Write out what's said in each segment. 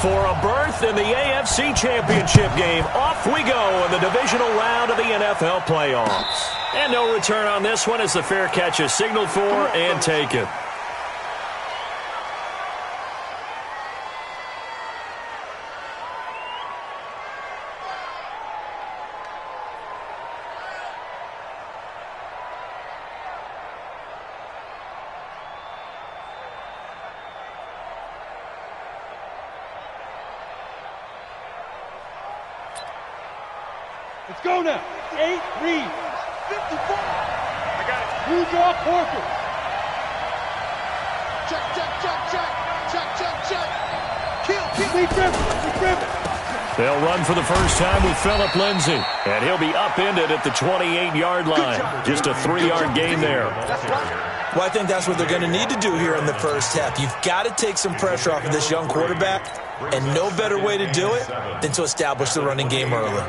For a berth in the AFC Championship game, off we go in the divisional round of the NFL playoffs. And no return on this one as the fair catch is signaled for and taken. Let's go now. 8 read. 54. I got it. You draw Corker. Check, check, check, check. Check, check, check. Kill. Lead dribble. They'll run for the first time with Phillip Lindsay. And he'll be upended at the 28-yard line. Just a 3-yard gain there. Well, I think that's what they're going to need to do here in the first half. You've got to take some pressure off of this young quarterback. And no better way to do it than to establish the running game early.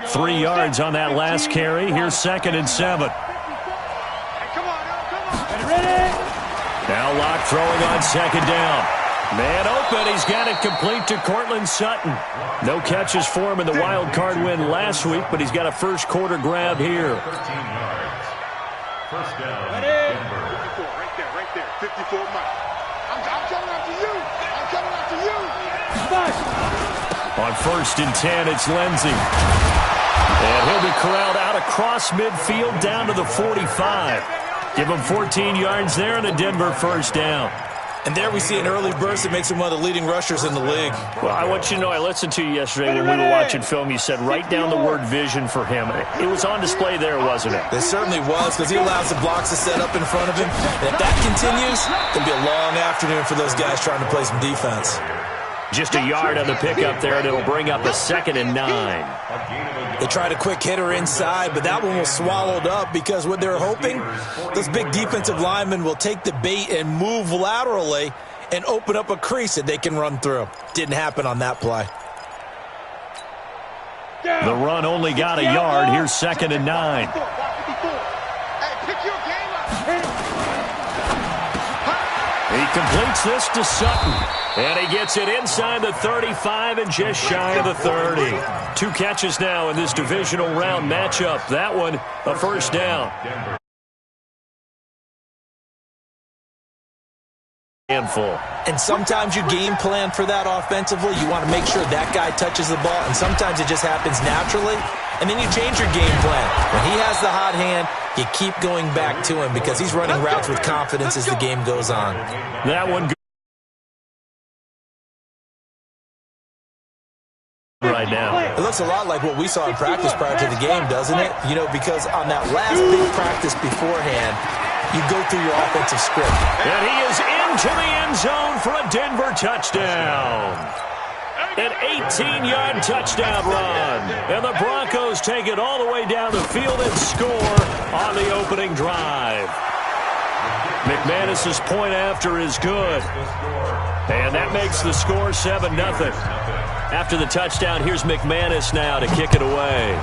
3 yards on that last carry. Here's 2nd and 7. Now Locke throwing on 2nd down. Man open. He's got it complete to Cortland Sutton. No catches for him in the wild card win last week, but he's got a first quarter grab here. 13 yards. First down. Denver. Right there. 54 miles. I'm coming after you. I'm coming after you. On 1st and 10, it's Lindsay. And he'll be corralled out across midfield down to the 45. Give him 14 yards there and a Denver first down. And there we see an early burst that makes him one of the leading rushers in the league. Well, I want you to know, I listened to you yesterday when we were watching film. You said write down the word vision for him. It was on display there, wasn't it? It certainly was, because he allows the blocks to set up in front of him. And if that continues, it'll be a long afternoon for those guys trying to play some defense. Just a yard on the pickup there, and it'll bring up a 2nd and 9. They tried a quick hitter inside, but that one was swallowed up because what they're hoping, those big defensive linemen will take the bait and move laterally and open up a crease that they can run through. Didn't happen on that play. The run only got a yard. Here's 2nd and 9. He completes this to Sutton. And he gets it inside the 35 and just shy of the 30. 2 catches now in this divisional round matchup. That one, a first down. Handful. And sometimes you game plan for that offensively. You want to make sure that guy touches the ball. And sometimes it just happens naturally. And then you change your game plan. When he has the hot hand, you keep going back to him because he's running routes with confidence as the game goes on. That one right now. It looks a lot like what we saw in practice prior to the game, doesn't it? You know, because on that last big practice beforehand, you go through your offensive script. And he is into the end zone for a Denver touchdown. An 18-yard touchdown run. And the Broncos take it all the way down the field and score on the opening drive. McManus's point after is good. And that makes the score 7-0. After the touchdown, here's McManus now to kick it away.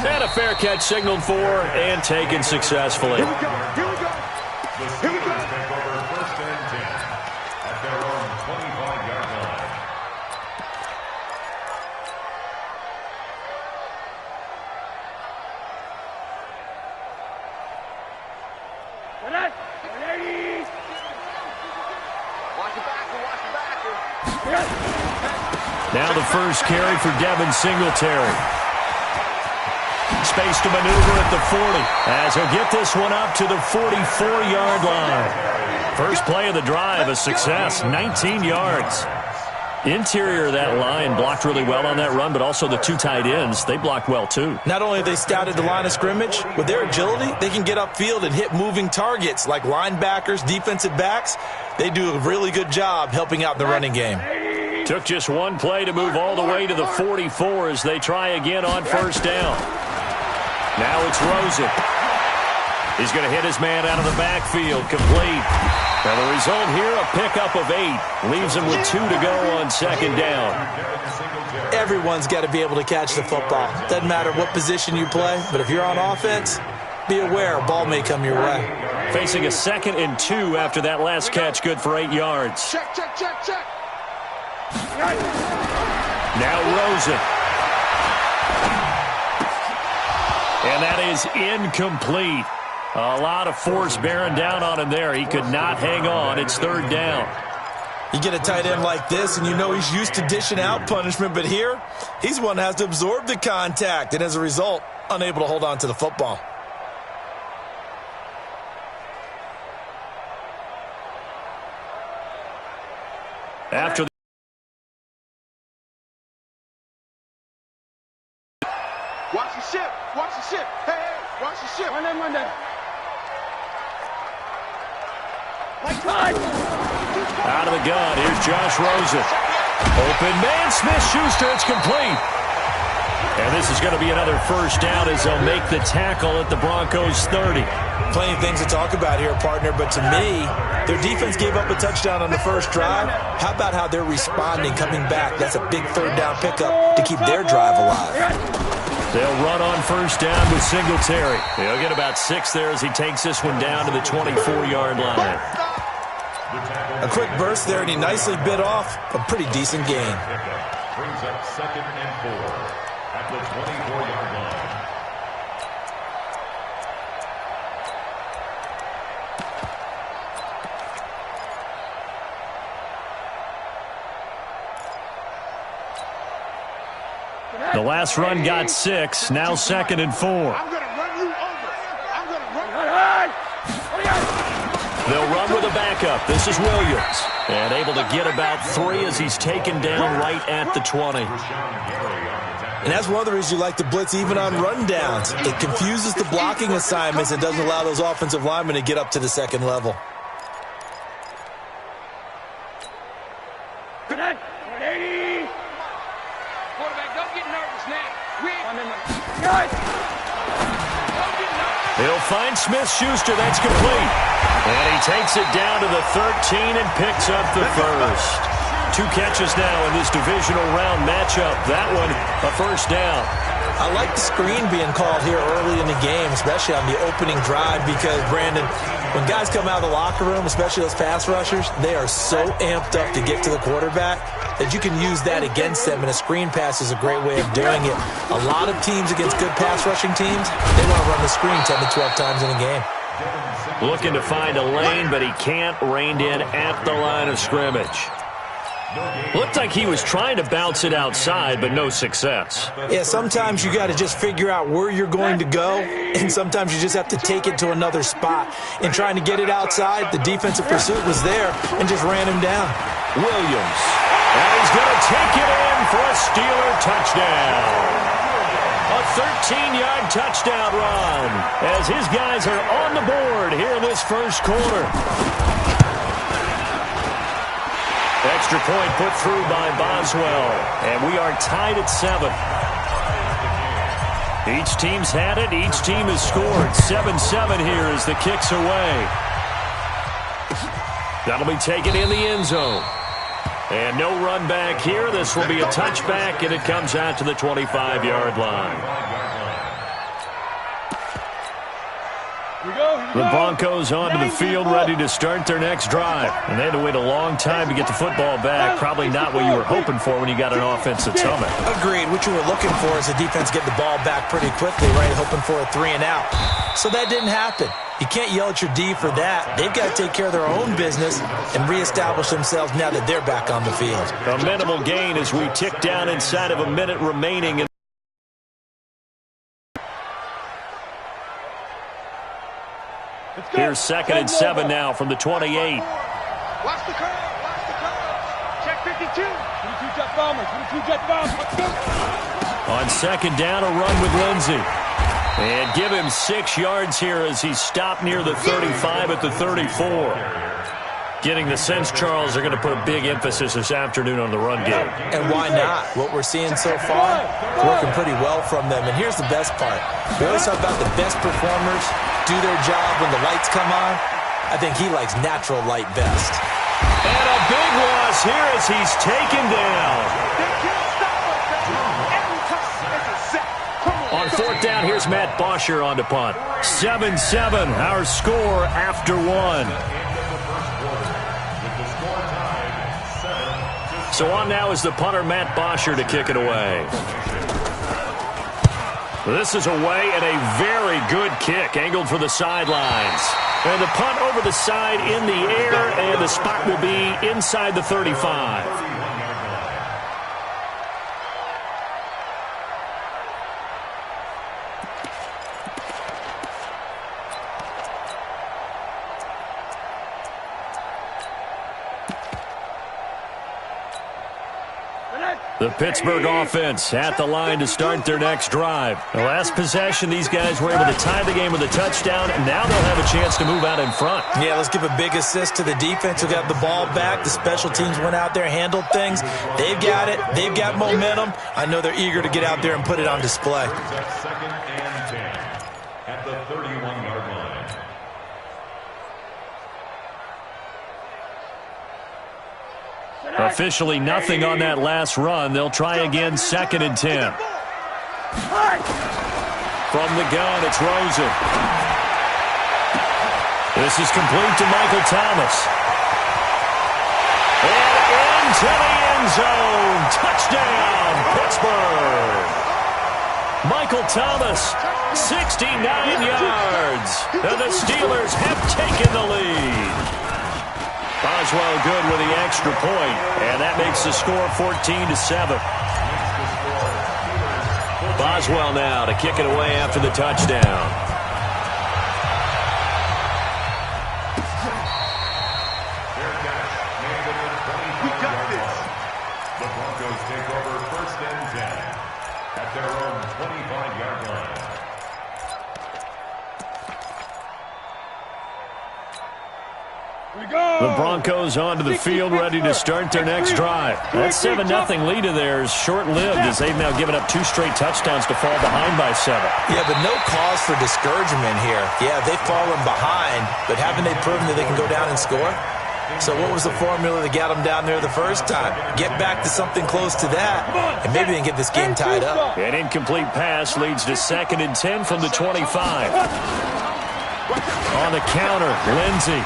And a fair catch signaled for and taken successfully. Here we go. Here we go. Here we go. Take over 1st and 10 at their own 25-yard line. Ladies. Watch it back. Now the first carry for Devin Singletary. Space to maneuver at the 40 as he'll get this one up to the 44-yard line. First play of the drive, a success, 19 yards. Interior of that line blocked really well on that run, but also the 2 tight ends, they blocked well too. Not only have they scouted the line of scrimmage, with their agility, they can get upfield and hit moving targets like linebackers, defensive backs. They do a really good job helping out the running game. Took just one play to move all the way to the 44 as they try again on first down. Now it's Rosen. He's going to hit his man out of the backfield, complete. Now the result here, a pickup of 8. Leaves him with 2 to go on second down. Everyone's got to be able to catch the football. Doesn't matter what position you play, but if you're on offense, be aware, ball may come your way. Facing a 2nd and 2 after that last catch, good for 8 yards. Check, check, check, check. Now Rosen. And that is incomplete. A lot of force bearing down on him there. He could not hang on. It's 3rd down. You get a tight end like this, and you know he's used to dishing out punishment, but here, he's one that has to absorb the contact, and as a result, unable to hold on to the football. After Watch the ship. Watch the ship. Hey, hey, watch the ship. One day. out of the gun, here's Josh Rosen. Open man, Smith-Schuster, it's complete. And this is going to be another 1st down as they'll make the tackle at the Broncos 30. Plenty of things to talk about here, partner, but to me, their defense gave up a touchdown on the first drive. How about how they're responding, coming back? That's a big 3rd down pickup to keep their drive alive. They'll run on 1st down with Singletary. He'll get about 6 there as he takes this one down to the 24-yard line. A quick burst there, and he nicely bit off a pretty decent gain. Brings up 2nd and 4 at the 24-yard line. The last run got 6, now 2nd and 4. I'm going to run you over. I'm going to run you over. They'll run with a backup. This is Williams. And able to get about 3 as he's taken down right at the 20. And that's one of the reasons you like to blitz even on rundowns. It confuses the blocking assignments and doesn't allow those offensive linemen to get up to the 2nd level. Good night. 180. Quarterback, don't get nervous now. He'll find Smith-Schuster. That's complete. And he takes it down to the 13 and picks up the 1st. 2 catches now in this divisional round matchup. That one, a 1st down. I like the screen being called here early in the game, especially on the opening drive, because, Brandon, when guys come out of the locker room, especially those pass rushers, they are so amped up to get to the quarterback that you can use that against them, and a screen pass is a great way of doing it. A lot of teams against good pass rushing teams, they want to run the screen 10 to 12 times in a game. Looking to find a lane, but he can't. Reined in at the line of scrimmage. Looked like he was trying to bounce it outside, but no success. Yeah, sometimes you got to just figure out where you're going to go, and sometimes you just have to take it to another spot. In trying to get it outside, the defensive pursuit was there and just ran him down. Williams. And he's going to take it in for a Steeler touchdown. A 13-yard touchdown run as his guys are on the board here in this 1st quarter. Extra point put through by Boswell, and we are tied at 7. Each team's had it. Each team has scored. 7-7 here as the kick's away. That'll be taken in the end zone. And no run back here. This will be a touchback, and it comes out to the 25-yard line. The Broncos onto the field, ready to start their next drive. And they had to wait a long time to get the football back. Probably not what you were hoping for when you got an offense that's humming. Agreed. What you were looking for is the defense get the ball back pretty quickly, right? Hoping for a 3 and out. So that didn't happen. You can't yell at your D for that. They've got to take care of their own business and reestablish themselves now that they're back on the field. A minimal gain as we tick down inside of a minute remaining. Here's 2nd and 7 now from the 28. Watch the curve. Watch the curve. Check 52. 22 jet bombers. 22 jet bombers. Let's go. On 2nd down, a run with Lindsey. And give him 6 yards here as he stopped near the 35 at the 34. Getting the sense, Charles, they're going to put a big emphasis this afternoon on the run game. And why not? What we're seeing so far, working pretty well from them. And here's the best part. We always talk about the best performers do their job when the lights come on. I think he likes natural light best. And a big loss here as he's taken down. They can't stop us. Every time it's a sack. Come on. On On fourth down, here's Matt Bosher on to punt. 7-7, our score after one. So on now is the punter, Matt Bosher, to kick it away. This is away and a very good kick, angled for the sidelines. And the punt over the side in the air, and the spot will be inside the 35. The Pittsburgh offense at the line to start their next drive. The last possession, these guys were able to tie the game with a touchdown, and now they'll have a chance to move out in front. Yeah, let's give a big assist to the defense who got the ball back. The special teams went out there, handled things. They've got it. They've got momentum. I know they're eager to get out there and put it on display. Second and 10 at the 31-yard line. Officially nothing on that last run. They'll try again, second and 10. From the gun, it's Rosen. This is complete to Michael Thomas. And into the end zone. Touchdown, Pittsburgh. Michael Thomas, 69 yards. And the Steelers have taken the lead. Boswell good with the extra point, and that makes the score 14-7. Boswell now to kick it away after the touchdown. We got this. The Broncos take over first and 10 at their own 25-yard line. The Broncos onto the field, ready to start their next drive. That 7-0 lead of theirs short-lived as they've now given up 2 straight touchdowns to fall behind by 7. Yeah, but no cause for discouragement here. Yeah, they've fallen behind, but haven't they proven that they can go down and score? So what was the formula that got them down there the first time? Get back to something close to that, and maybe they can get this game tied up. An incomplete pass leads to second and 10 from the 25. On the counter, Lindsey.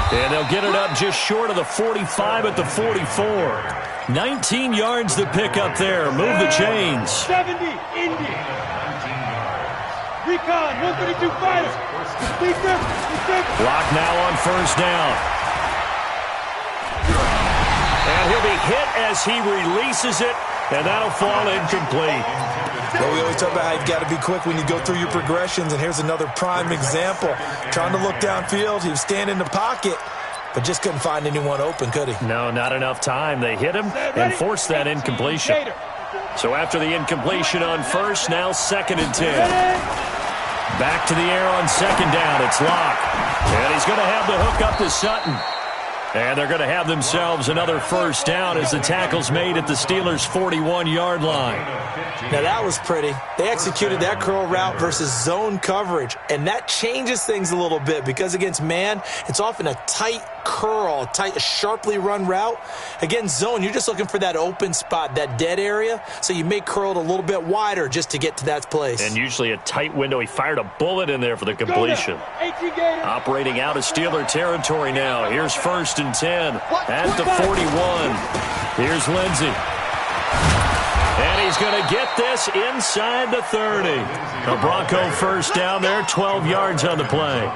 And they'll get it up just short of the 45 at the 44. 19 yards to pick up there. Move the chains. 70, Indy. Recon, 132 fighters. Block now on first down. And he'll be hit as he releases it, and that'll fall incomplete. Well, we always talk about how you've got to be quick when you go through your progressions, and here's another prime example. Trying to look downfield, he was standing in the pocket, but just couldn't find anyone open, could he? No, not enough time. They hit him and forced that incompletion. So after the incompletion on first, now second and 10. Back to the air on second down. It's Locke. And he's going to have the hook up to Sutton. And they're going to have themselves another first down as the tackle's made at the Steelers' 41-yard line. Now, that was pretty. They executed that curl route versus zone coverage, and that changes things a little bit because against man, it's often a tight curl, tight, sharply run route. Against zone, you're just looking for that open spot, that dead area, so you may curl it a little bit wider just to get to that place. And usually a tight window. He fired a bullet in there for the completion. Operating out of Steeler territory now. Here's first and 10 at the 41. Here's Lindsey. And he's going to get this inside the 30. A Bronco first down there, 12 yards on the play.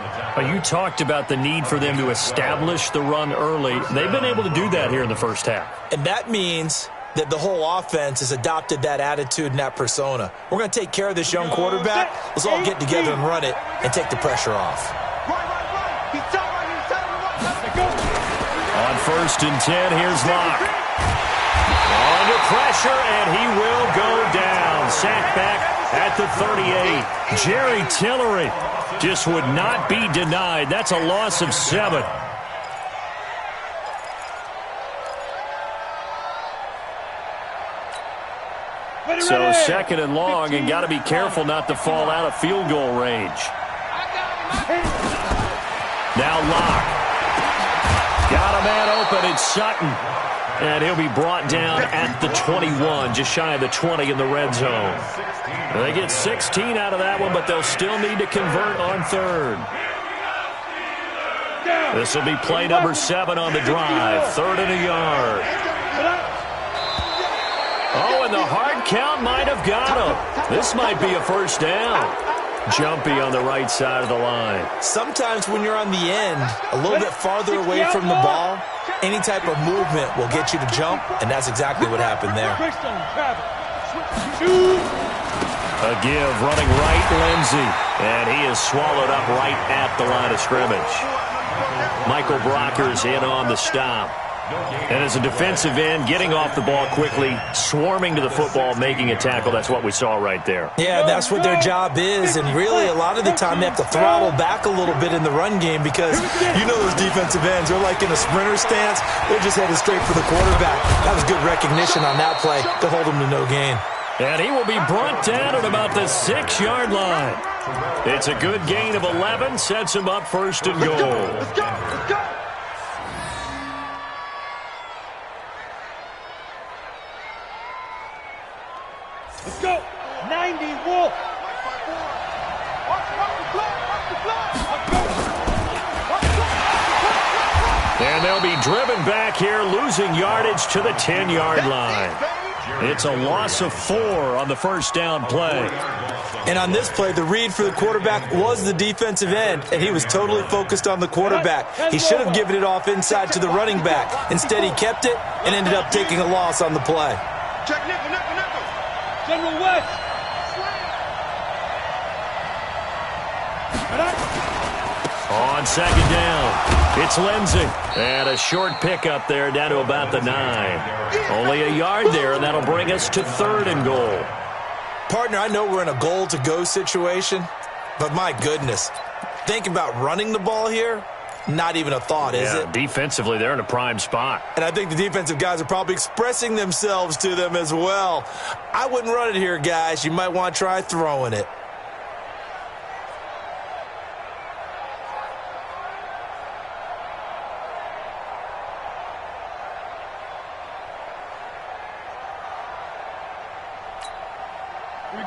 You talked about the need for them to establish the run early. They've been able to do that here in the first half. And that means that the whole offense has adopted that attitude and that persona. We're going to take care of this young quarterback. Let's all get together and run it and take the pressure off. On first and 10, here's Locke. Under pressure, and he will go down. Sacked back at the 38. Jerry Tillery just would not be denied. That's a loss of 7. So second and long, and got to be careful not to fall out of field goal range. Now Locke. Got a man open. It's Sutton. And he'll be brought down at the 21, just shy of the 20 in the red zone. They get 16 out of that one, but they'll still need to convert on third. This will be play number 7 on the drive. 3rd and a yard. Oh, and the hard count might have got him. This might be a first down. Jumpy on the right side of the line. Sometimes when you're on the end, a little bit farther away from the ball, any type of movement will get you to jump, and that's exactly what happened there. A give running right, Lindsey. And he is swallowed up right at the line of scrimmage. Michael Brocker's in on the stop. And as a defensive end, getting off the ball quickly, swarming to the football, making a tackle, that's what we saw right there. Yeah, that's what their job is, and really a lot of the time they have to throttle back a little bit in the run game because you know those defensive ends, they're like in a sprinter stance. They're just headed straight for the quarterback. That was good recognition on that play to hold him to no gain. And he will be brought down at about the 6-yard line. It's a good gain of 11, sets him up 1st and goal. Let's go. Let's go. Let's go. 90 Wolf. And they'll be driven back here, losing yardage to the 10-yard line. It's a loss of 4 on the first down play. And on this play, the read for the quarterback was the defensive end, and he was totally focused on the quarterback. He should have given it off inside to the running back. Instead, he kept it and ended up taking a loss on the play. Check nickel, nickel, nickel. General West. On 2nd down, it's Lindsey. And a short pickup there down to about the 9. Only a yard there, and that'll bring us to 3rd and goal. Partner, I know we're in a goal-to-go situation, but my goodness, think about running the ball here. Not even a thought, is it? Defensively, they're in a prime spot. And I think the defensive guys are probably expressing themselves to them as well. I wouldn't run it here, guys. You might want to try throwing it.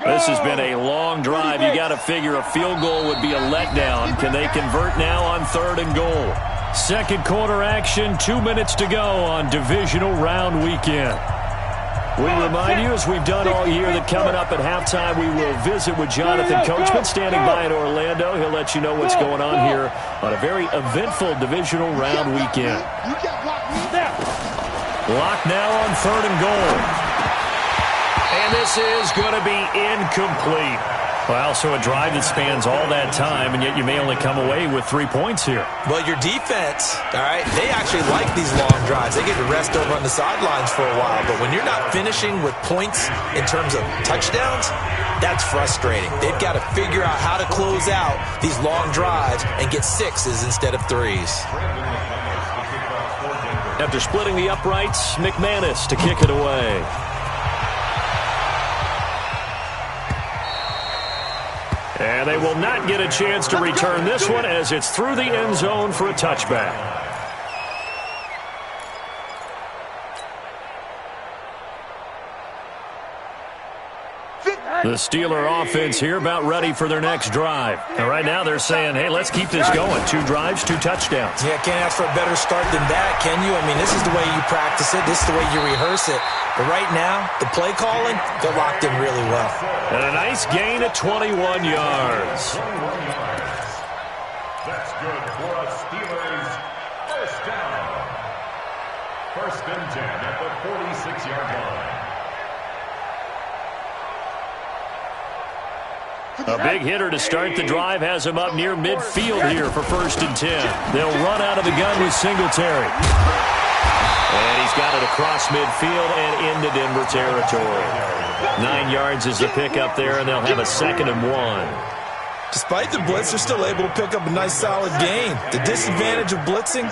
This has been a long drive. You got to figure a field goal would be a letdown. Can they convert now on 3rd and goal? 2nd quarter action, 2 minutes to go on divisional round weekend. We remind you, as we've done all year, that coming up at halftime, we will visit with Jonathan Coachman standing by in Orlando. He'll let you know what's going on here on a very eventful divisional round weekend. Lock now on 3rd and goal. And this is going to be incomplete. Well, so a drive that spans all that time, and yet you may only come away with 3 points here. Well, your defense, all right, they actually like these long drives. They get to rest over on the sidelines for a while. But when you're not finishing with points in terms of touchdowns, that's frustrating. They've got to figure out how to close out these long drives and get 6s instead of 3s. After splitting the uprights, McManus to kick it away. And they will not get a chance to return this one as it's through the end zone for a touchback. The Steeler offense here about ready for their next drive. And right now they're saying, hey, let's keep this going. 2 drives, 2 touchdowns. Yeah, can't ask for a better start than that, can you? I mean, this is the way you practice it. This is the way you rehearse it. But right now, the play calling, they're locked in really well. And a nice gain of 21 yards. That's good for a Steelers first down. 1st and 10 at the 46-yard line. A big hitter to start the drive has him up near midfield here for 1st and 10. They'll run out of the gun with Singletary. And he's got it across midfield and into Denver territory. 9 yards is the pickup there, and they'll have a 2nd and 1. Despite the blitz, they're still able to pick up a nice solid gain. The disadvantage of blitzing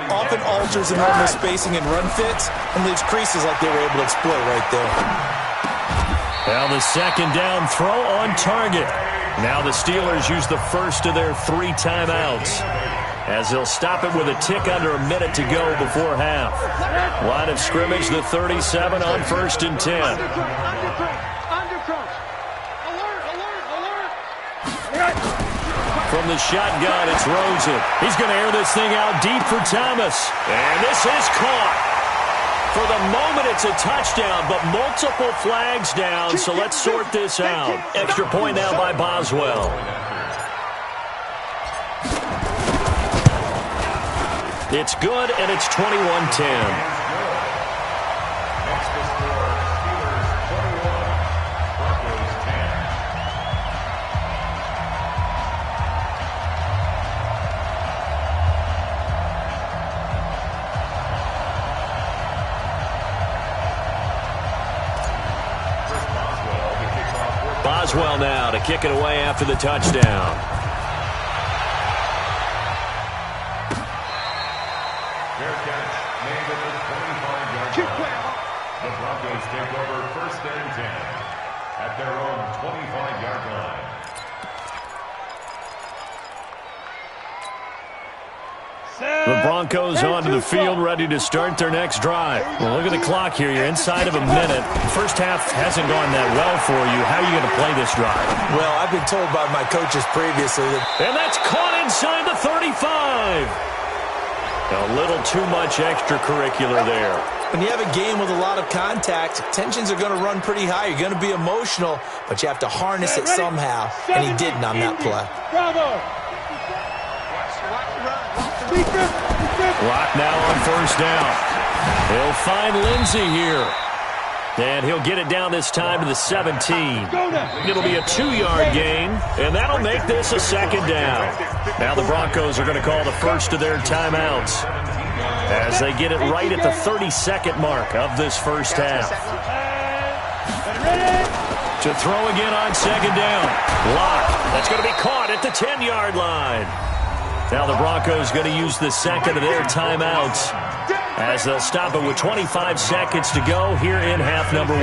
often alters the normal spacing and run fits and leaves creases like they were able to exploit right there. Now the 2nd down throw on target. Now the Steelers use the first of their 3 timeouts. as they'll stop it with a tick under a minute to go before half. Line of scrimmage, the 37 on 1st and 10. From the shotgun, it's Rosen. He's going to air this thing out deep for Thomas. And this is caught. For the moment, it's a touchdown, but multiple flags down, so let's sort this out. Extra point now by Boswell. It's good, and it's 21-10. Boswell now to kick it away after the touchdown. Fair catch made at the 25-yard line. The Broncos take over 1st and 10 at their own 25-yard line. The Broncos onto the field, ready to start their next drive. Well, look at the clock here. You're inside of a minute. First half hasn't gone that well for you. How are you going to play this drive? Well, I've been told by my coaches previously that... And that's caught inside the 35. A little too much extracurricular there. When you have a game with a lot of contact, tensions are going to run pretty high. You're going to be emotional, but you have to harness it somehow, and he didn't on that play. Bravo! Lock now on 1st down. He'll find Lindsey here. And he'll get it down this time to the 17. It'll be a 2-yard gain, and that'll make this a 2nd down. Now the Broncos are going to call the first of their timeouts as they get it right at the 32nd mark of this first half. To throw again on 2nd down. Lock. That's going to be caught at the 10-yard line. Now the Broncos going to use the second of their timeouts as they'll stop it with 25 seconds to go here in half number 1.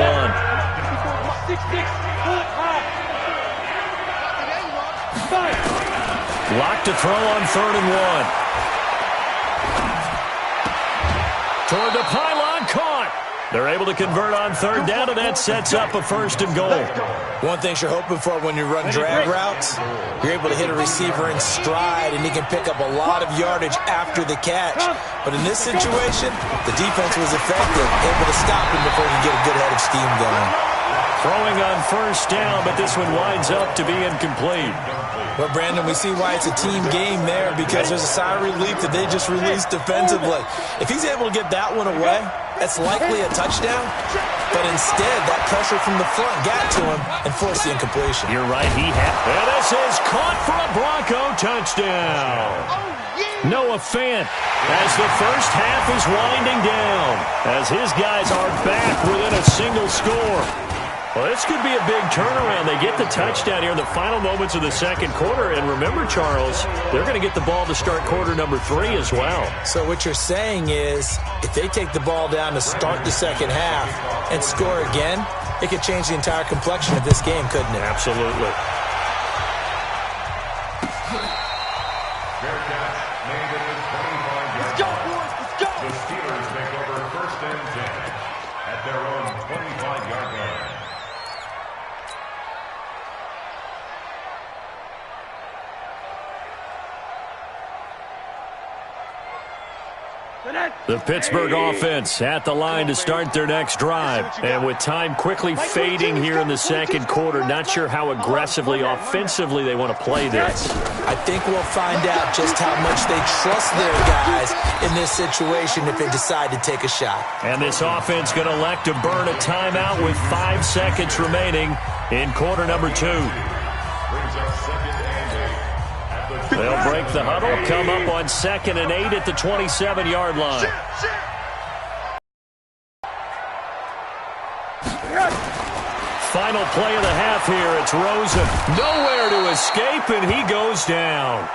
Lock to throw on 3rd and 1. Toward the pylon, caught. They're able to convert on 3rd down, and that sets up a 1st and goal. One thing you're hoping for when you run drag routes, you're able to hit a receiver in stride, and he can pick up a lot of yardage after the catch. But in this situation, the defense was effective, able to stop him before he could get a good head of steam going. Throwing on 1st down, but this one winds up to be incomplete. Well, Brandon, we see why it's a team game there, because there's a sigh of relief that they just released defensively. If he's able to get that one away, that's likely a touchdown. But instead, that pressure from the front got to him and forced the incompletion. You're right, he had. And this is caught for a Bronco touchdown. Noah Fant as the first half is winding down, as his guys are back within a single score. Well, this could be a big turnaround. They get the touchdown here in the final moments of the second quarter. And remember, Charles, they're going to get the ball to start quarter number 3 as well. So what you're saying is, if they take the ball down to start the second half and score again, it could change the entire complexion of this game, couldn't it? Absolutely. Fair catch made at the 25-yard line. Let's go, boys. Let's go. The Steelers take over 1st and 10 at their own 25-yard line. The Pittsburgh offense at the line to start their next drive. And with time quickly fading here in the second quarter, not sure how aggressively, offensively they want to play this. I think we'll find out just how much they trust their guys in this situation if they decide to take a shot. And this offense going to elect to burn a timeout with 5 seconds remaining in quarter number 2. Brings up 2nd and 8. They'll break the huddle, come up on 2nd and 8 at the 27-yard line. Final play of the half here. It's Rosen. Nowhere to escape, and he goes down.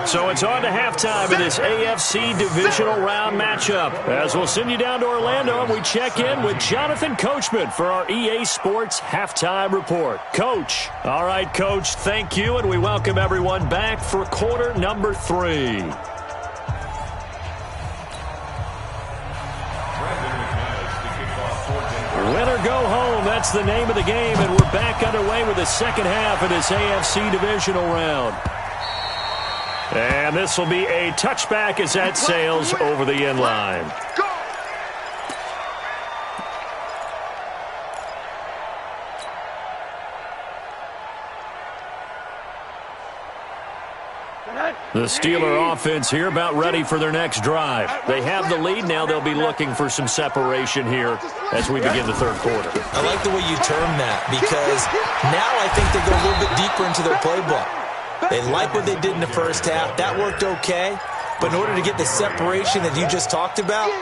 So it's on to halftime in this AFC divisional round matchup. As we'll send you down to Orlando, and we check in with Jonathan Coachman for our EA Sports Halftime Report. Coach. All right, Coach, thank you, and we welcome everyone back for quarter number 3. Win or go home, that's the name of the game, and we're back underway with the second half of this AFC divisional round. And this will be a touchback as that sails over the end line. The Steeler offense here about ready for their next drive. They have the lead. Now they'll be looking for some separation here as we begin the third quarter. I like the way you term that because now I think they go a little bit deeper into their playbook. They like what they did in the first half. That worked okay. But in order to get the separation that you just talked about,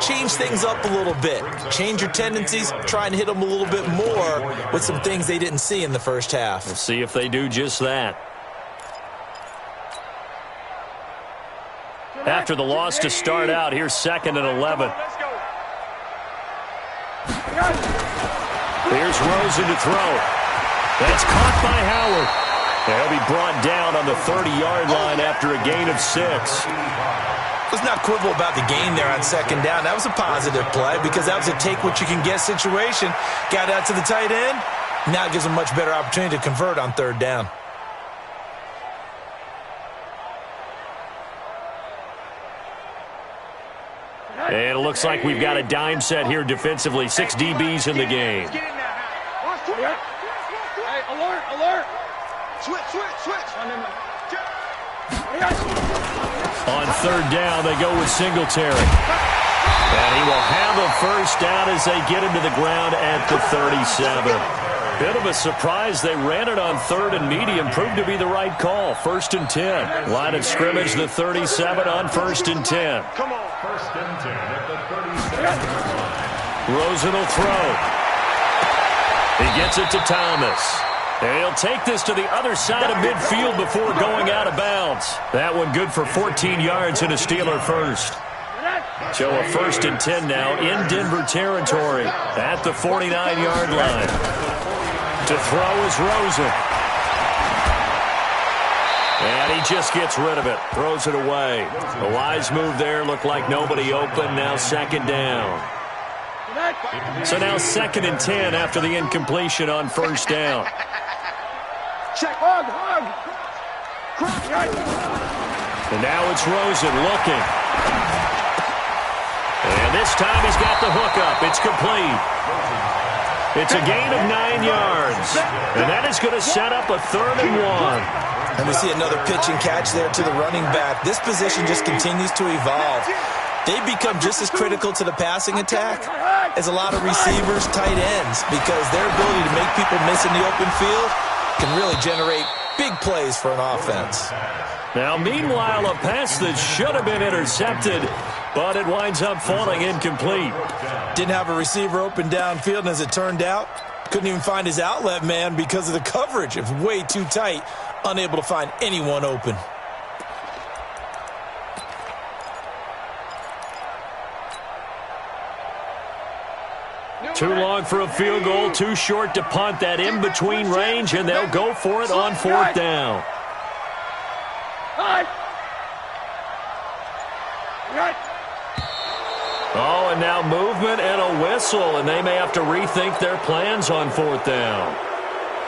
change things up a little bit. Change your tendencies. Try and hit them a little bit more with some things they didn't see in the first half. We'll see if they do just that. After the loss to start out, here's 2nd and 11. Here's Rosen to throw. That's caught by Howard. They'll be brought down on the 30-yard line after a gain of 6. Let's not quibble about the gain there on 2nd down. That was a positive play because that was a take-what-you-can-get situation. Got out to the tight end. Now it gives them a much better opportunity to convert on 3rd down. And it looks like we've got a dime set here defensively. 6 DBs in the game. Hey, alert, alert. Switch. On 3rd down, they go with Singletary. And he will have a first down as they get him to the ground at the 37. Bit of a surprise. They ran it on 3rd and medium. Proved to be the right call. 1st and 10. Line of scrimmage, the 37 on 1st and 10. Come on. 1st and 10 at the 37. Rosen will throw. He gets it to Thomas. And he'll take this to the other side of midfield before going out of bounds. That one good for 14 yards and a Steeler first. So a 1st and 10 now in Denver territory at the 49-yard line. To throw is Rosen. And he just gets rid of it. Throws it away. A wise move there. Looked like nobody open. Now 2nd down. So now 2nd and 10 after the incompletion on 1st down. Check, hug. And now it's Rosen looking. And this time he's got the hook up. It's complete. It's a gain of 9 yards. And that is going to set up a 3rd and 1. And we see another pitch and catch there to the running back. This position just continues to evolve. They become just as critical to the passing attack as a lot of receivers, tight ends, because their ability to make people miss in the open field can really generate big plays for an offense. Now, meanwhile, a pass that should have been intercepted, but it winds up falling incomplete. Didn't have a receiver open downfield, and as it turned out, couldn't even find his outlet man because of the coverage. It was way too tight, unable to find anyone open. Too long for a field goal, too short to punt. That in-between range, and they'll go for it on 4th down. Oh, and now movement and a whistle, and they may have to rethink their plans on 4th down.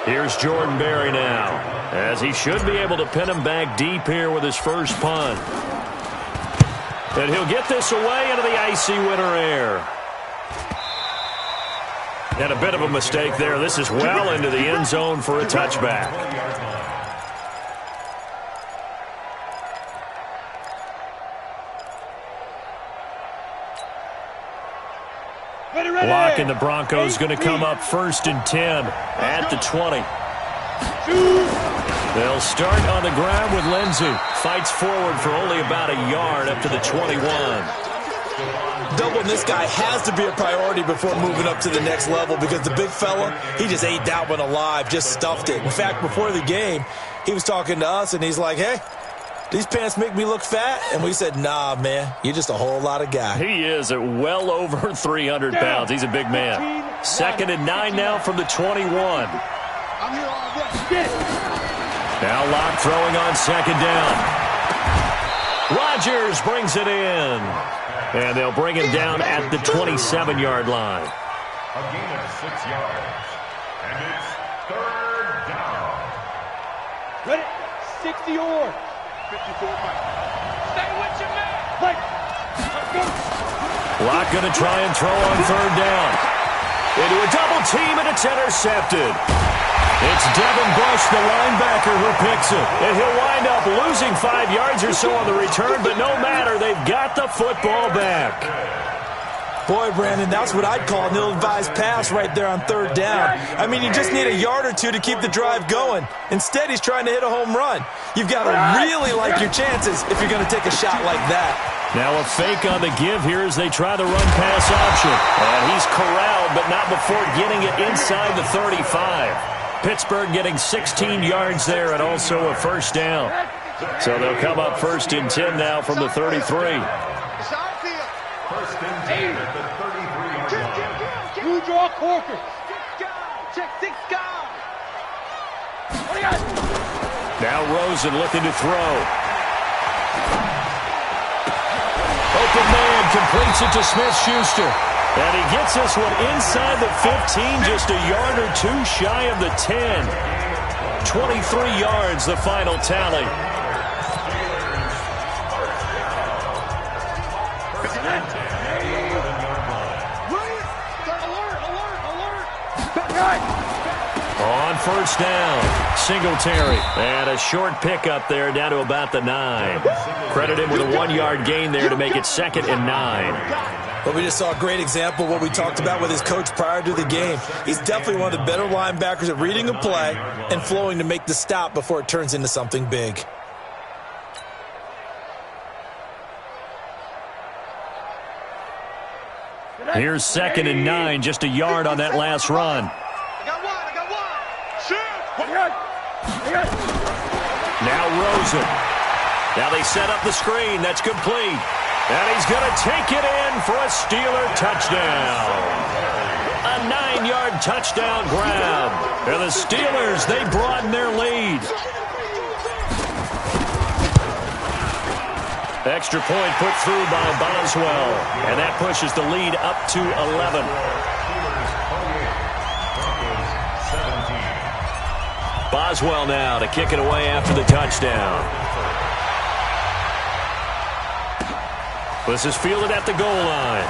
Here's Jordan Berry now, as he should be able to pin him back deep here with his first punt. And he'll get this away into the icy winter air. And a bit of a mistake there. This is well into the end zone for a touchback. Blocking the Broncos going to come up 1st and 10 at the 20. They'll start on the ground with Lindsey. Fights forward for only about a yard up to the 21. Doubling this guy has to be a priority before moving up to the next level because the big fella, he just ate that one alive, just stuffed it. In fact, before the game, he was talking to us, and he's like, hey, these pants make me look fat? And we said, nah, man, you're just a whole lot of guy. He is at well over 300 pounds. He's a big man. 2nd and 9 now from the 21. Now Locke throwing on 2nd down. Rodgers brings it in. And they'll bring him down at the 27-yard line. A gain of 6 yards. And it's third down. Ready? 60 yards. 54 miles. Stay with your man. Right. Locke going to try and throw on third down. Into a double team, and it's intercepted. It's Devin Bush, the linebacker, who picks it. And he'll wind up losing 5 yards or so on the return, but no matter, they've got the football back. Boy, Brandon, that's what I'd call an ill-advised pass right there on third down. I mean, you just need a yard or two to keep the drive going. Instead, he's trying to hit a home run. You've got to really like your chances if you're going to take a shot like that. Now a fake on the give here as they try the run-pass option. And he's corralled, but not before getting it inside the 35. Pittsburgh getting 16 yards there and also a first down. So they'll come up first and 10 now from the 33. First and 10 at the 33-yard line. You draw Corker. Check 6 guys. Now Rosen looking to throw. Open man completes it to Smith-Schuster. And he gets this one inside the 15, just a yard or two shy of the 10. 23 yards, the final tally. On first down, Singletary. And a short pickup there down to about the 9. Credit him with a 1-yard gain there to make it 2nd and 9. But we just saw a great example of what we talked about with his coach prior to the game. He's definitely one of the better linebackers at reading a play and flowing to make the stop before it turns into something big. Here's 2nd and 9, just a yard on that last run. Now Rosen. Now they set up the screen. That's complete. And he's going to take it in for a Steeler touchdown. A 9-yard touchdown grab. And the Steelers, they broaden their lead. Extra point put through by Boswell. And that pushes the lead up to 11. Boswell now to kick it away after the touchdown. This is fielded at the goal line.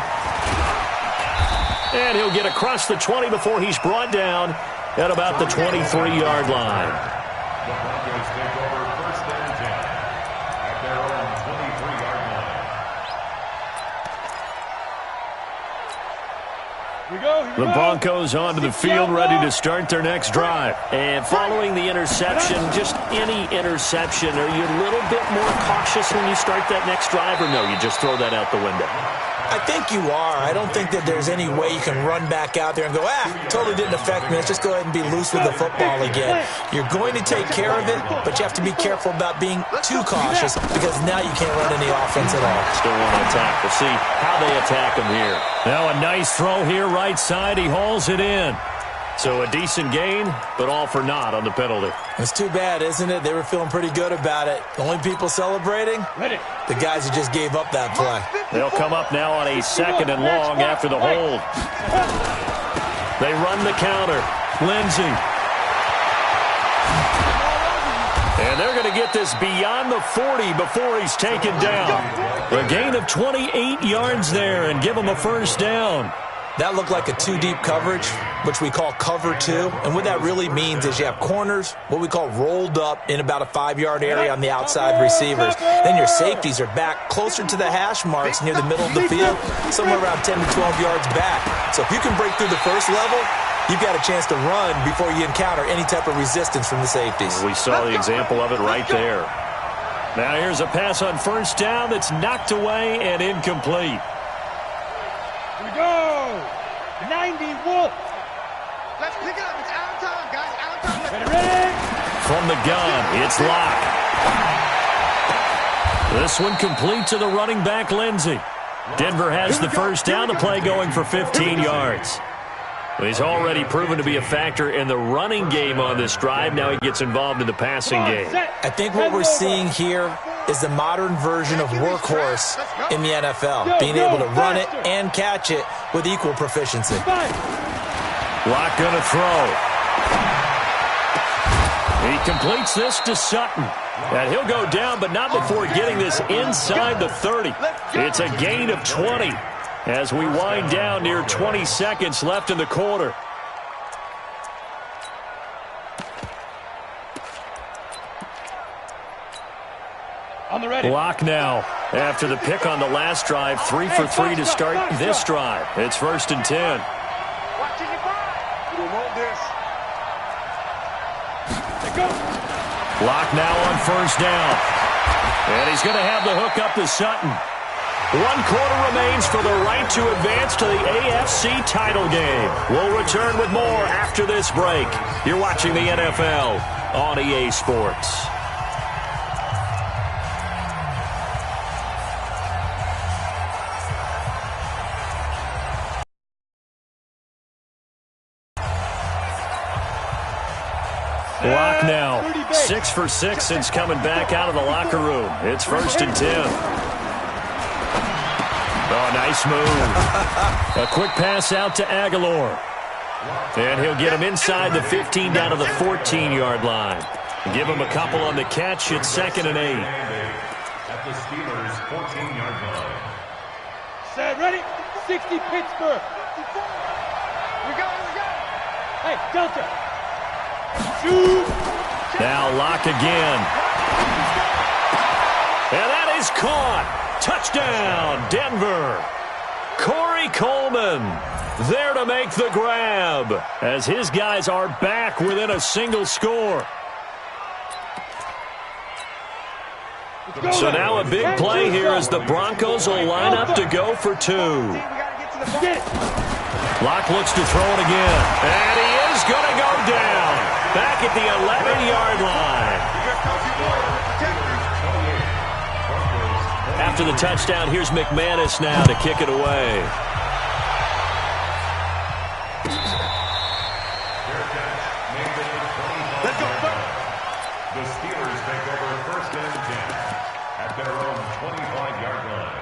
And he'll get across the 20 before he's brought down at about the 23-yard line. The Broncos take over first and 10 at their own 23-yard line. The Broncos onto the field, ready to start their next drive. And following the interception, just any interception, are you a little bit more cautious when you start that next drive, or no, you just throw that out the window? I think you are. I don't think that there's any way you can run back out there and go, totally didn't affect me. Let's just go ahead and be loose with the football again. You're going to take care of it, but you have to be careful about being too cautious because now you can't run any offense at all. Still want to attack. We'll see how they attack him here. Now a nice throw here, right side. He hauls it in. So a decent gain, but all for naught on the penalty. It's too bad, isn't it? They were feeling pretty good about it. The only people celebrating? The guys who just gave up that play. They'll come up now on a 2nd and long after the hold. They run the counter. Lindsey. And they're going to get this beyond the 40 before he's taken down. A gain of 28 yards there and give him a first down. That looked like a 2-deep coverage, which we call cover 2. And what that really means is you have corners, what we call rolled up in about a 5-yard area on the outside receivers. Then your safeties are back closer to the hash marks near the middle of the field, somewhere around 10 to 12 yards back. So if you can break through the first level, you've got a chance to run before you encounter any type of resistance from the safeties. We saw the example of it right there. Now here's a pass on first down that's knocked away and incomplete. Here we go. 90 Wolf. Let's pick it up. It's out of time, guys. Out of time. Ready? From the gun, it's Locke. This one complete to the running back, Lindsey. Denver has the first down, the play going for 15 yards. He's already proven to be a factor in the running game on this drive. Now he gets involved in the passing game. I think what we're seeing here is the modern version of workhorse in the NFL, being able to run it and catch it with equal proficiency. Locke going to throw. He completes this to Sutton. And he'll go down, but not before getting this inside the 30. It's a gain of 20 as we wind down near 20 seconds left in the quarter. Locke now, after the pick on the last drive, 3 for 3 to start this drive. It's 1st and 10. Locke now on 1st down. And he's going to have the hook up to Sutton. 1 quarter remains for the right to advance to the AFC title game. We'll return with more after this break. You're watching the NFL on EA Sports. Locke now, 6 for 6 since coming back out of the locker room. It's 1st and 10. Oh, nice move. A quick pass out to Aguilar. And he'll get him inside the 15 down to the 14-yard line. Give him a couple on the catch. It's 2nd and 8. At the Steelers' 14-yard line. Set, ready? 60 Pittsburgh. We go. Hey, Delta. Shoot. Now Locke again. And that is caught. Touchdown, Denver. Corey Coleman there to make the grab as his guys are back within a single score. So now a big play here as the Broncos will line up to go for 2. Locke looks to throw it again. And he is going to go down. Back at the 11-yard line. After the touchdown, here's McManus now to kick it away. Let's go. The Steelers take over 1st and 10 at their own 25-yard line.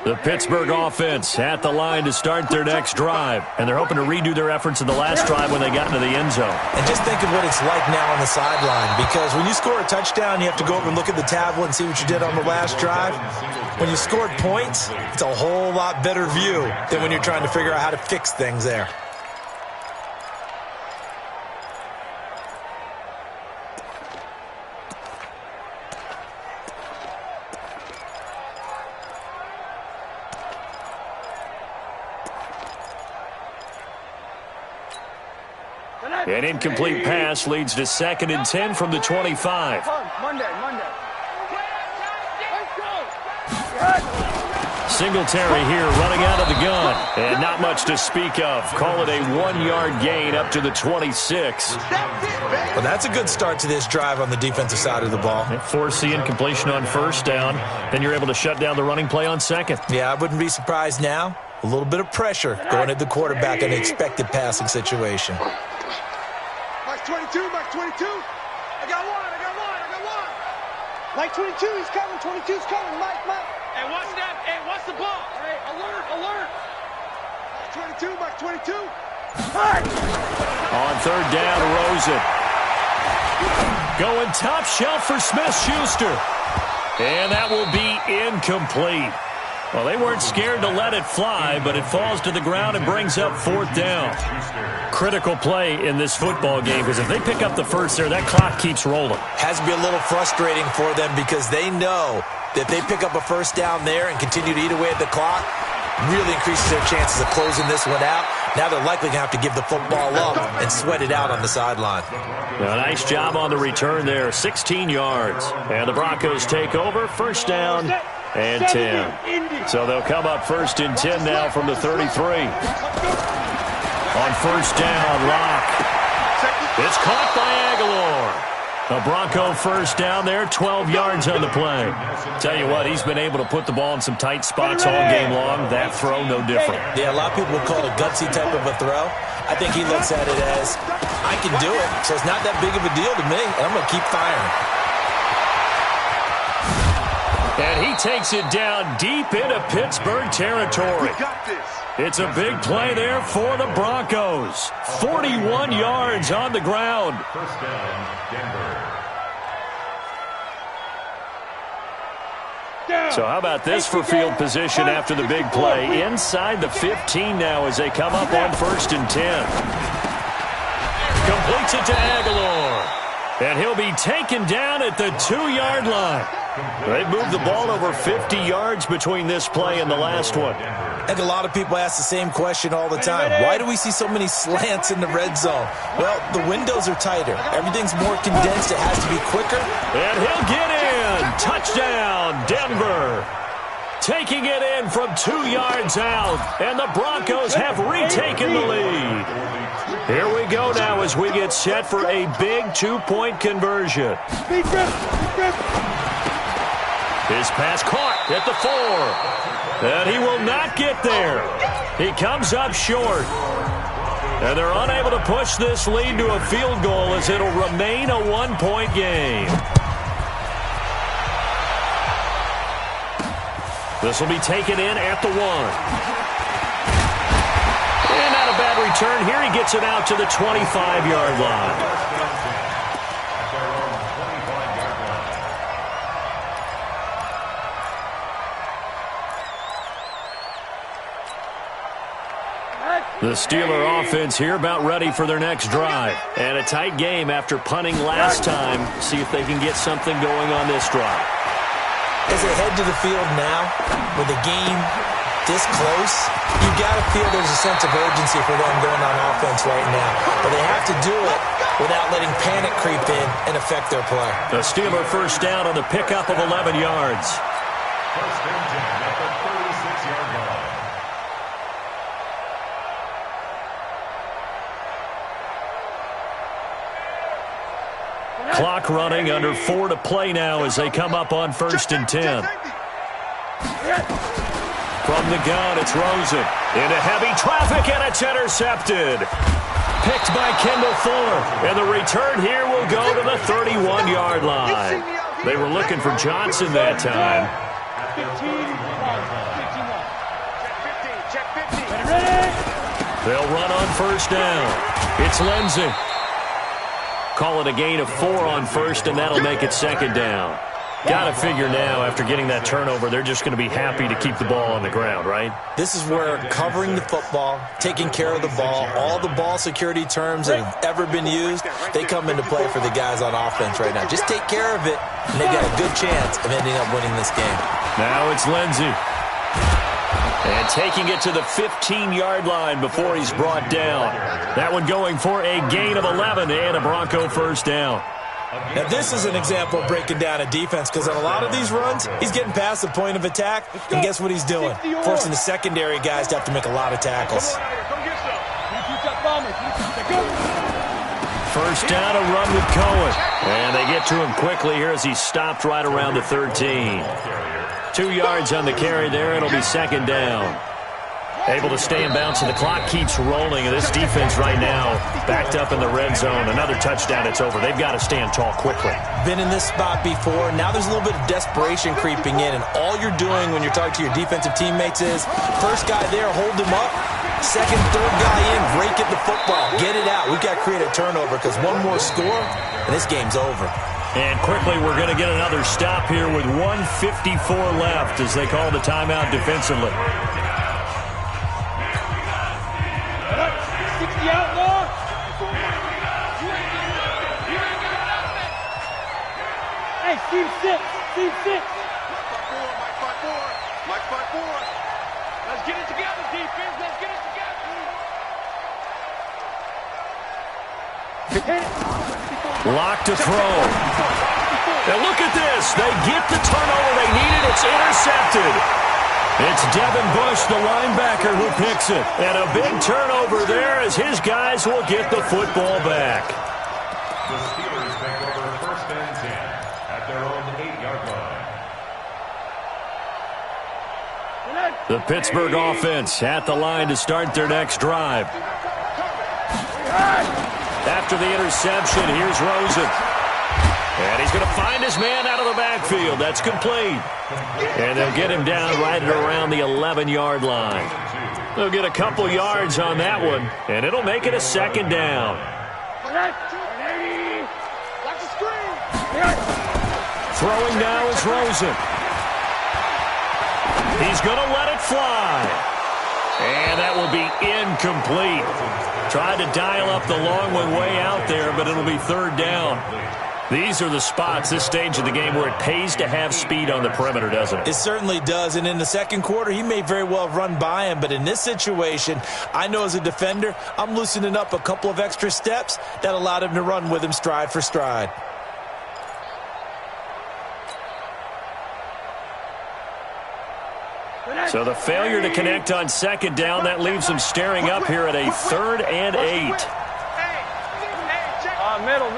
The Pittsburgh offense at the line to start their next drive. And they're hoping to redo their efforts in the last drive when they got into the end zone. And just think of what it's like now on the sideline. Because when you score a touchdown, you have to go over and look at the tablet and see what you did on the last drive. When you scored points, it's a whole lot better view than when you're trying to figure out how to fix things there. An incomplete pass leads to 2nd and 10 from the 25. Monday. Singletary here running out of the gun. And not much to speak of. Call it a 1-yard gain up to the 26. Well, that's a good start to this drive on the defensive side of the ball. Force the incompletion on 1st down. Then you're able to shut down the running play on 2nd. Yeah, I wouldn't be surprised now. A little bit of pressure going at the quarterback in an expected passing situation. Mike 22. I got one. Mike 22, he's coming. 22's coming. Mike. Hey, what's that? Hey, what's the ball? Hey, alert. Mike 22. On 3rd down, Rosen. Going top shelf for Smith-Schuster. And that will be incomplete. Well, they weren't scared to let it fly, but it falls to the ground and brings up 4th down. Critical play in this football game, because if they pick up the first there, that clock keeps rolling. Has to be a little frustrating for them because they know that if they pick up a 1st down there and continue to eat away at the clock, really increases their chances of closing this one out. Now they're likely going to have to give the football up and sweat it out on the sideline. A nice job on the return there, 16 yards. And the Broncos take over, 1st down and 10. So they'll come up 1st and 10 now from the 33. On 1st down, Locke. It's caught by Aguilar. A Bronco 1st down there, 12 yards on the play. Tell you what, he's been able to put the ball in some tight spots all game long. That throw, no different. Yeah, a lot of people would call it a gutsy type of a throw. I think he looks at it as I can do it, so it's not that big of a deal to me, and I'm going to keep firing. And he takes it down deep into Pittsburgh territory. We got this. It's a big play there for the Broncos. 41 yards on the ground. First down, Denver. So how about this for field position after the big play? Inside the 15 now as they come up on 1st and 10. Completes it to Aguilar. And he'll be taken down at the 2-yard line. They've moved the ball over 50 yards between this play and the last one. I think a lot of people ask the same question all the time. Why do we see so many slants in the red zone? Well, the windows are tighter. Everything's more condensed. It has to be quicker. And he'll get in. Touchdown, Denver. Taking it in from 2 yards out. And the Broncos have retaken the lead. Here we go now as we get set for a big 2-point conversion. His pass caught at the 4. And he will not get there. He comes up short. And they're unable to push this lead to a field goal as it'll remain a 1-point game. This will be taken in at the 1. And not a bad return here. He gets it out to the 25-yard line. The Steeler offense here about ready for their next drive. And a tight game after punting last time. See if they can get something going on this drive. As they head to the field now, with the game this close, you got to feel there's a sense of urgency for them going on offense right now. But they have to do it without letting panic creep in and affect their play. The Steeler first down on the pickup of 11 yards. First and 10 at the 36-yard line. Clock running, under 4 to play now as they come up on 1st and 10. From the gun, it's Rosen. Into heavy traffic, and it's intercepted. Picked by Kendall Fuller. And the return here will go to the 31-yard line. They were looking for Johnson that time. They'll run on first down. It's Lindsey. Call it a gain of 4 on first, and that'll make it second down. Got to figure now, after getting that turnover, they're just going to be happy to keep the ball on the ground, right? This is where covering the football, taking care of the ball, all the ball security terms that have ever been used, they come into play for the guys on offense right now. Just take care of it, and they've got a good chance of ending up winning this game. Now it's Lindsey. And taking it to the 15-yard line before he's brought down. That one going for a gain of 11 and a Bronco first down. Now, this is an example of breaking down a defense, because on a lot of these runs, he's getting past the point of attack, and guess what he's doing? Forcing the secondary guys to have to make a lot of tackles. First down, a run with Cohen. And they get to him quickly here as he's stopped right around the 13. 2 yards on the carry there. It'll be second down. Able to stay in bounds, and the clock keeps rolling. And this defense right now backed up in the red zone. Another touchdown, it's over. They've got to stand tall quickly. Been in this spot before. Now there's a little bit of desperation creeping in. And all you're doing when you're talking to your defensive teammates is, first guy there, hold him up. Second, third guy in, break it the football. Get it out. We've got to create a turnover, because one more score, and this game's over. And quickly, we're going to get another stop here with 1:54 left as they call the timeout defensively. 60 outlaw. Hey, Steve 6. Steve 6. Mike 5-4. Let's get it together, defense. Let's get it together. Lock to throw. Now look at this. They get the turnover they needed. It's intercepted. It's Devin Bush, the linebacker, who picks it. And a big turnover there as his guys will get the football back. The Steelers take over first and 10 at their own 8-yard line. The Pittsburgh offense at the line to start their next drive. After the interception, here's Rosen. And he's going to find his man out of the backfield. That's complete. And they'll get him down right at around the 11-yard line. They'll get a couple yards on that one, and it'll make it a second down. Throwing now is Rosen. He's going to let it fly. And that will be incomplete. Tried to dial up the long one way out there, but it'll be third down. These are the spots, this stage of the game, where it pays to have speed on the perimeter, doesn't it? It certainly does, and in the second quarter, he may very well run by him, but in this situation, I know as a defender, I'm loosening up a couple of extra steps that allowed him to run with him stride for stride. So the failure to connect on second down, that leaves him staring up here at a 3rd and 8. Middle.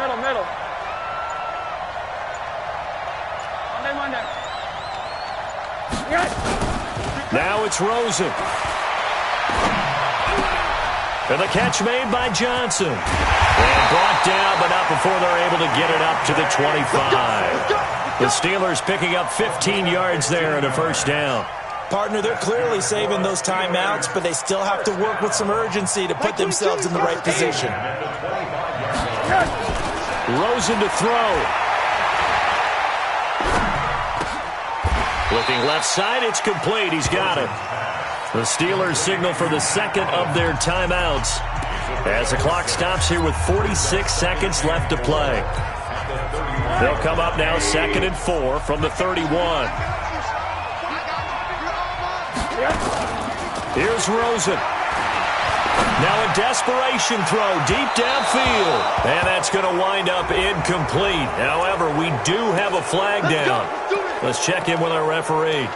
Now it's Rosen. And the catch made by Johnson. And brought down, but not before they're able to get it up to the 25. The Steelers picking up 15 yards there and a first down. Partner, they're clearly saving those timeouts, but they still have to work with some urgency to put themselves in the right position. Rosen to throw. Looking left side, it's complete. He's got it. The Steelers signal for the second of their timeouts as the clock stops here with 46 seconds left to play. They'll come up now 2nd and 4 from the 31. Here's Rosen. Now a desperation throw deep downfield. And that's going to wind up incomplete. However, we do have a flag down. Let's check in with our referee.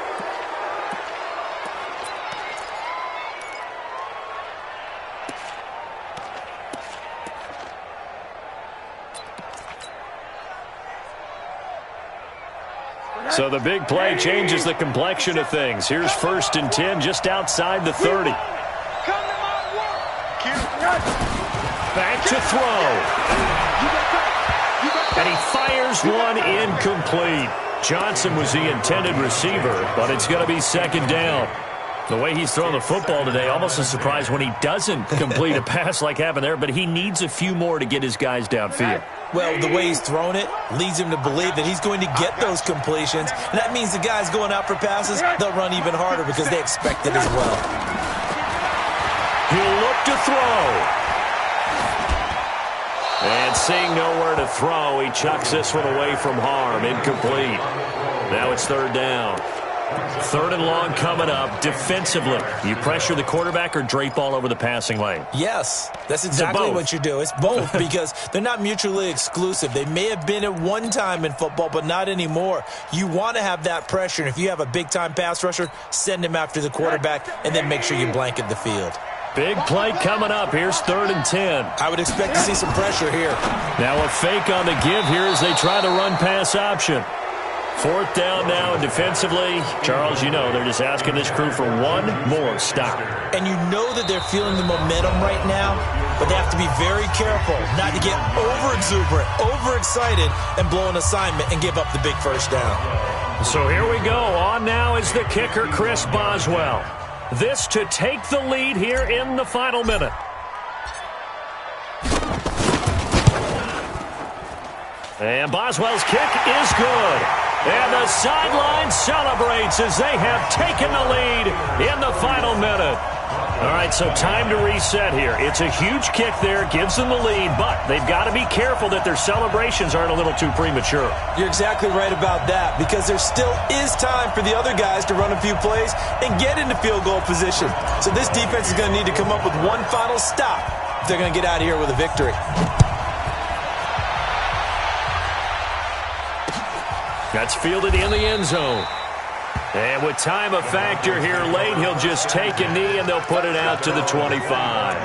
So the big play changes the complexion of things. Here's 1st and 10 just outside the 30. Back to throw. And he fires one incomplete. Johnson was the intended receiver, but it's going to be 2nd down. The way he's throwing the football today, almost a surprise when he doesn't complete a pass like happened there, but he needs a few more to get his guys downfield. Well, the way he's thrown it leads him to believe that he's going to get those completions, and that means the guys going out for passes, they'll run even harder because they expect it as well. He'll look to throw. And seeing nowhere to throw, he chucks this one away from harm. Incomplete. Now it's 3rd down. 3rd and long coming up. Defensively, you pressure the quarterback or drape all over the passing lane? Yes, that's exactly what you do. It's both because they're not mutually exclusive. They may have been at one time in football, but not anymore. You want to have that pressure, and if you have a big-time pass rusher, send him after the quarterback, and then make sure you blanket the field. Big play coming up. Here's 3rd and 10. I would expect to see some pressure here. Now a fake on the give here as they try to run pass option. 4th down now, and defensively, Charles, you know, they're just asking this crew for one more stop. And you know that they're feeling the momentum right now, but they have to be very careful not to get over-exuberant, overexcited, and blow an assignment and give up the big first down. So here we go. On now is the kicker, Chris Boswell. This to take the lead here in the final minute. And Boswell's kick is good. And the sideline celebrates as they have taken the lead in the final minute. All right, so time to reset here. It's a huge kick there, gives them the lead, but they've got to be careful that their celebrations aren't a little too premature. You're exactly right about that, because there still is time for the other guys to run a few plays and get into field goal position. So this defense is going to need to come up with one final stop if they're going to get out of here with a victory. That's fielded in the end zone. And with time a factor here late, he'll just take a knee and they'll put it out to the 25.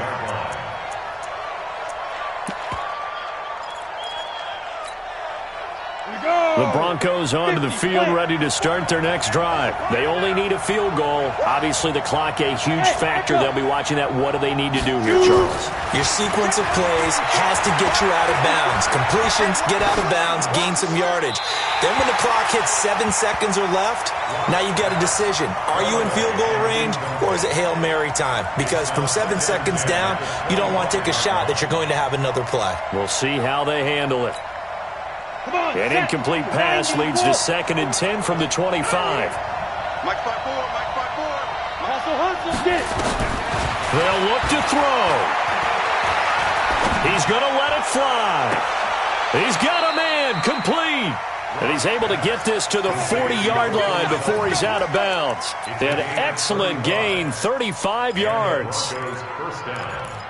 Here we go. The Broncos onto the field, ready to start their next drive. They only need a field goal. Obviously, the clock a huge factor. They'll be watching that. What do they need to do here, Charles? Your sequence of plays has to get you out of bounds. Completions, get out of bounds, gain some yardage. Then when the clock hits 7 seconds or left, now you get a decision. Are you in field goal range, or is it Hail Mary time? Because from 7 seconds down, you don't want to take a shot that you're going to have another play. We'll see how they handle it. An incomplete pass leads to 2nd and 10 from the 25. Mike 5-4, Mike 5-4. They'll look to throw. He's going to let it fly. He's got a man, complete. And he's able to get this to the 40-yard line before he's out of bounds. An excellent gain, 35 yards. First down.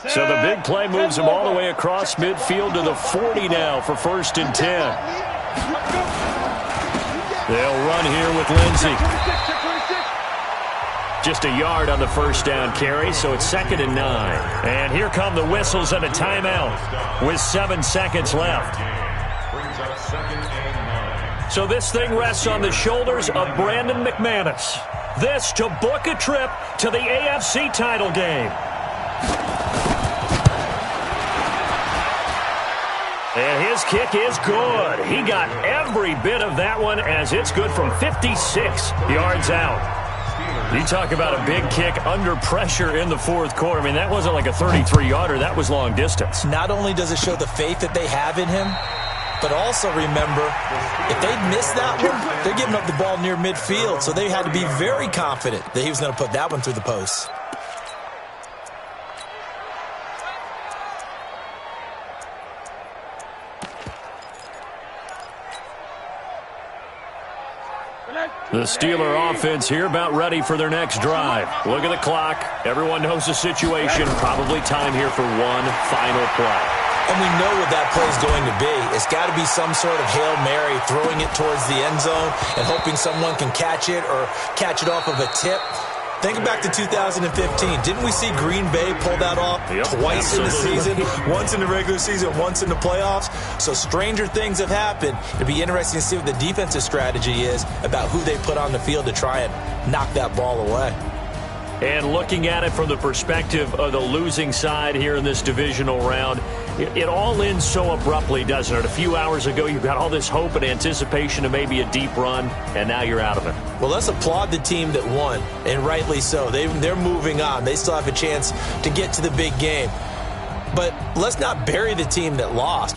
So the big play moves him all the way across midfield to the 40 now for 1st and 10. They'll run here with Lindsey. Just a yard on the first down carry, so it's 2nd and 9. And here come the whistles and a timeout with 7 seconds left. Brings up 2nd and 9. So this thing rests on the shoulders of Brandon McManus. This to book a trip to the AFC title game. And his kick is good. He got every bit of that one as it's good from 56 yards out. You talk about a big kick under pressure in the 4th quarter. I mean, that wasn't like a 33-yarder. That was long distance. Not only does it show the faith that they have in him, but also remember, if they miss that one, they're giving up the ball near midfield, so they had to be very confident that he was going to put that one through the post. The Steeler offense here about ready for their next drive. Look at the clock. Everyone knows the situation. Probably time here for one final play. And we know what that play is going to be. It's got to be some sort of Hail Mary, throwing it towards the end zone and hoping someone can catch it or catch it off of a tip. Think back to 2015. Didn't we see Green Bay pull that off twice in the season? Once in the regular season, once in the playoffs. So stranger things have happened. It'll be interesting to see what the defensive strategy is about who they put on the field to try and knock that ball away. And looking at it from the perspective of the losing side here in this divisional round, it all ends so abruptly, doesn't it? A few hours ago, you got all this hope and anticipation of maybe a deep run, and now you're out of it. Well, let's applaud the team that won, and rightly so. They're moving on. They still have a chance to get to the big game. But let's not bury the team that lost.